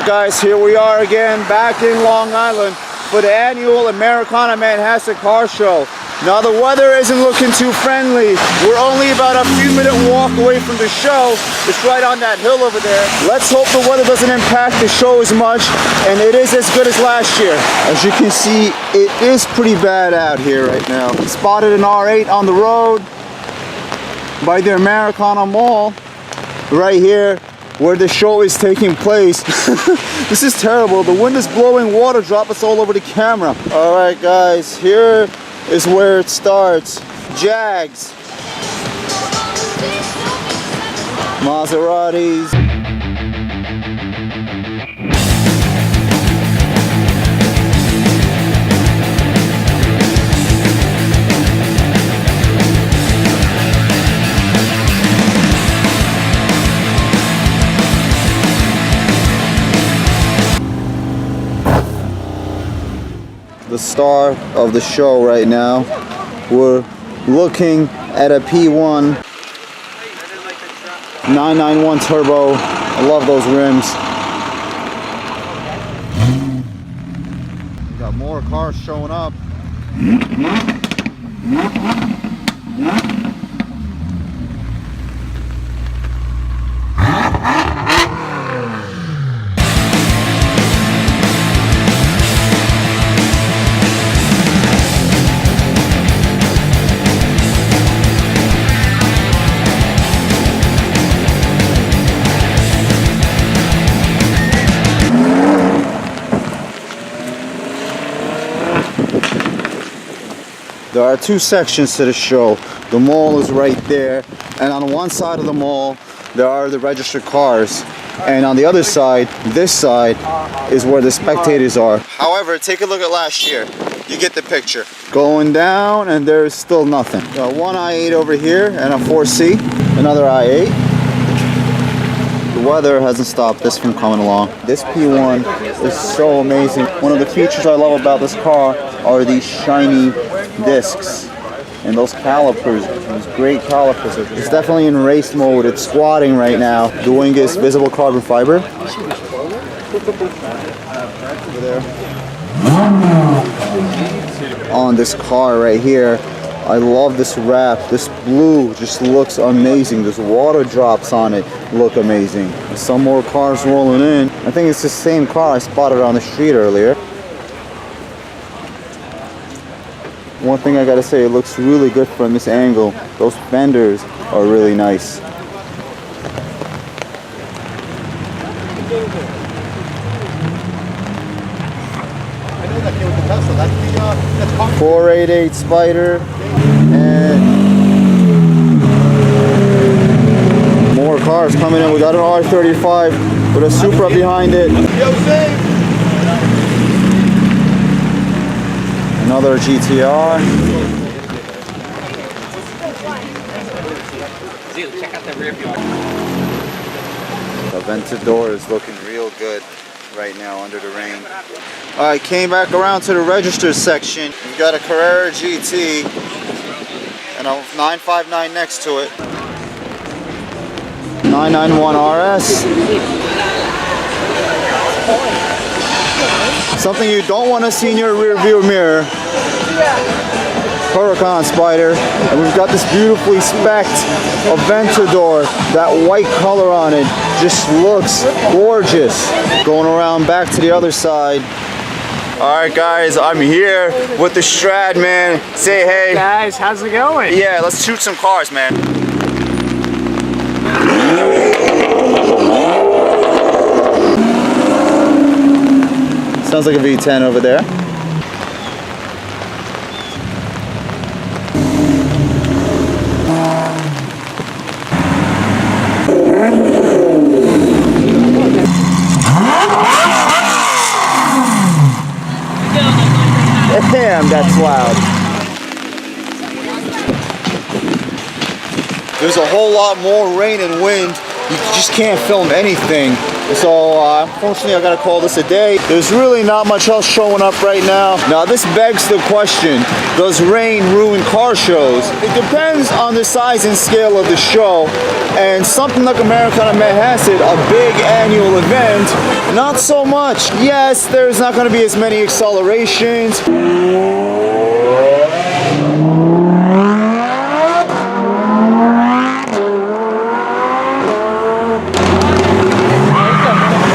Alright guys, here we are again, back in Long Island for the annual Americana Manhasset Car Show. Now the weather isn't looking too friendly. We're only about a few minute walk away from the show. It's right on that hill over there. Let's hope the weather doesn't impact the show as much, and it is as good as last year. As you can see, it is pretty bad out here right now. Spotted an R8 on the road by the Americana Mall, right here where the show is taking place. This is terrible. The wind is blowing water droplets all over the camera. Alright guys, here is where it starts. Jags, Maseratis, the star of the show right now. We're looking at a P1 991 turbo. I love those rims. We got more cars showing up. There are two sections to the show. The mall is right there, and on one side of the mall there are the registered cars, and on the other side, this side, is where the spectators are. However, take a look at last year. You get the picture. Going down and there's still nothing. Got one I-8 over here and a 4C, another I-8. The weather hasn't stopped this from coming along. This P1 is so amazing. One of the features I love about this car are these shiny discs and those calipers, those great calipers. It's definitely in race mode. It's squatting right now. The wing is visible carbon fiber. Over there. On this car right here, I love this wrap. This blue just looks amazing. There's water drops on it, look amazing. There's some more cars rolling in. I think it's the same car I spotted on the street earlier. One thing I gotta say, it looks really good from this angle. Those fenders are really nice. That's 488 Spider, and more cars coming in. We got an R35 with a Supra behind it. Another GTR. Check out the rear view. The vented door is looking real good right now under the rain. Alright, came back around to the register section. We've got a Carrera GT and a 959 next to it. 991 RS. Something you don't want to see in your rear view mirror. Huracan Spider, and we've got this beautifully spec'd Aventador. That white color on it just looks gorgeous. Going around back to the other side. Alright guys, I'm here with the Stradman. Say hey. Guys, how's it going? Yeah, let's shoot some cars, man. Sounds like a V10 over there. Damn, that's loud. There's a whole lot more rain and wind. You just can't film anything So unfortunately I gotta call this a day. There's really not much else showing up right now. Now this begs the question, does rain ruin car shows? It depends on the size and scale of the show, and something like Americana Manhasset, a big annual event, not so much. Yes, there's not gonna be as many accelerations.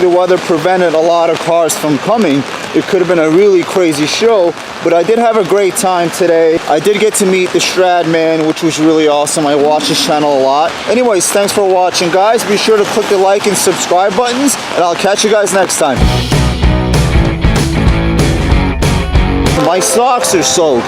The weather prevented a lot of cars from coming. It could have been a really crazy show, but I did have a great time today. I did get to meet the Stradman, which was really awesome. I watch his channel a lot. Anyways, thanks for watching, guys. Be sure to click the like and subscribe buttons, and I'll catch you guys next time. My socks are soaked.